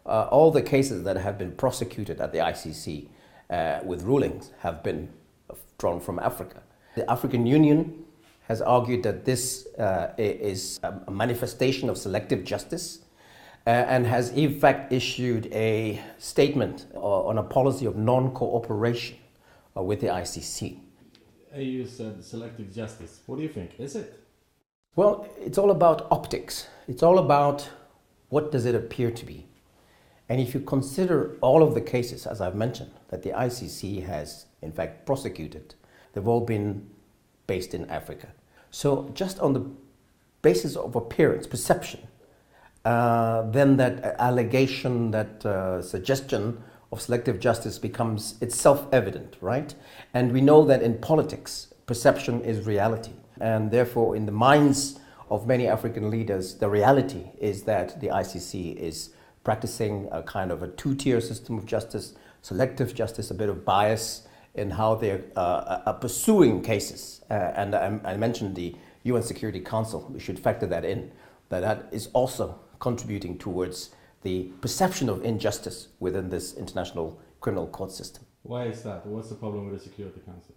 all the cases that have been prosecuted at the ICC with rulings have been drawn from Africa. The African Union has argued that this is a manifestation of selective justice and has in fact issued a statement on a policy of non-cooperation with the ICC. You said selective justice. What do you think? Is it? Well, it's all about optics. It's all about what does it appear to be. And if you consider all of the cases, as I've mentioned, that the ICC has in fact prosecuted, they've all been based in Africa. So just on the basis of appearance, perception, then that allegation, that suggestion of selective justice becomes itself evident, right? And we know that in politics, perception is reality. And therefore, in the minds of many African leaders, the reality is that the ICC is practicing a kind of a two-tier system of justice, selective justice, a bit of bias in how they're pursuing cases. And I mentioned the UN Security Council. We should factor that in, that is also contributing towards the perception of injustice within this international criminal court system. Why is that? What's the problem with the Security Council?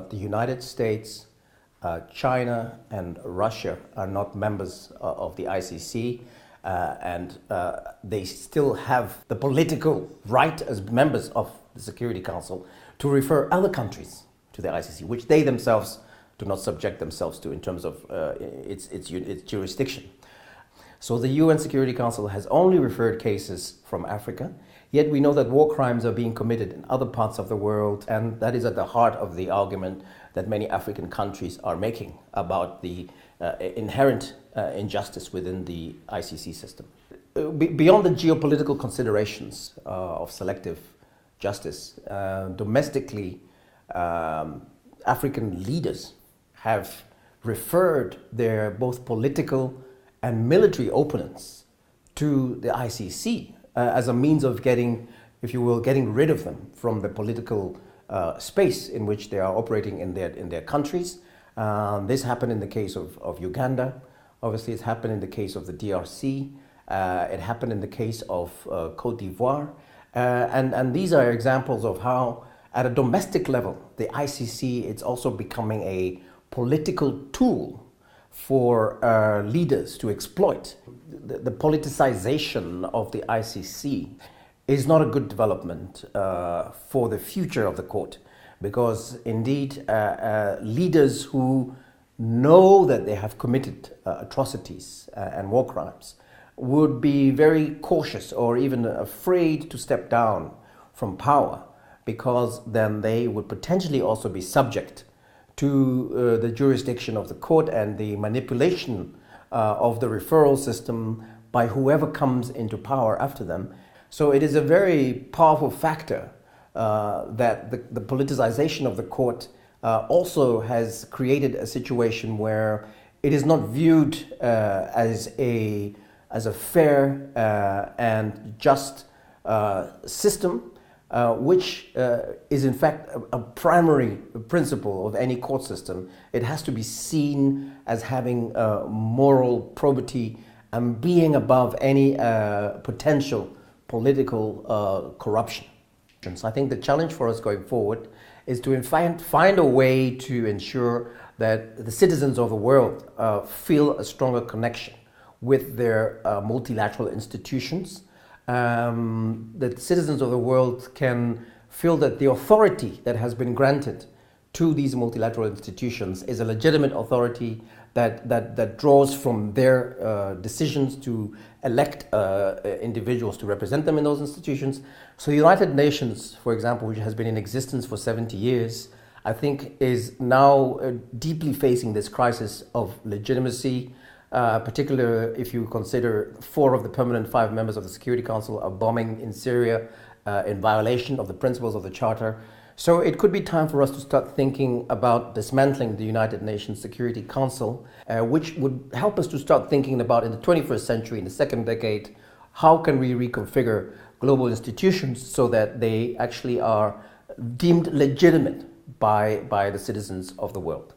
The United States, China and Russia are not members of the ICC, and they still have the political right as members of the Security Council to refer other countries to the ICC, which they themselves do not subject themselves to in terms of its jurisdiction. So the UN Security Council has only referred cases from Africa, yet we know that war crimes are being committed in other parts of the world, and that is at the heart of the argument that many African countries are making about the inherent injustice within the ICC system. Beyond the geopolitical considerations of selective justice, domestically, African leaders have referred their both political and military opponents to the ICC as a means of getting, if you will, getting rid of them from the political space in which they are operating in their countries. This happened in the case of Uganda. Obviously, it's happened in the case of the DRC. It happened in the case of Côte d'Ivoire. And these are examples of how, at a domestic level, the ICC is also becoming a political tool for leaders to exploit. The politicization of the ICC is not a good development for the future of the court, because indeed leaders who know that they have committed atrocities and war crimes would be very cautious or even afraid to step down from power, because then they would potentially also be subject to the jurisdiction of the court and the manipulation of the referral system by whoever comes into power after them. So it is a very powerful factor that the politicization of the court also has created a situation where it is not viewed as a fair and just system, which is in fact a primary principle of any court system. It has to be seen as having moral probity and being above any potential political corruption. So I think the challenge for us going forward is to find a way to ensure that the citizens of the world feel a stronger connection with their multilateral institutions. That citizens of the world can feel that the authority that has been granted to these multilateral institutions is a legitimate authority that draws from their decisions to elect individuals to represent them in those institutions. So the United Nations, for example, which has been in existence for 70 years, I think is now deeply facing this crisis of legitimacy, particularly if you consider 4 of the permanent 5 members of the Security Council are bombing in Syria in violation of the principles of the Charter. So it could be time for us to start thinking about dismantling the United Nations Security Council, which would help us to start thinking about, in the 21st century, in the second decade, how can we reconfigure global institutions so that they actually are deemed legitimate by the citizens of the world.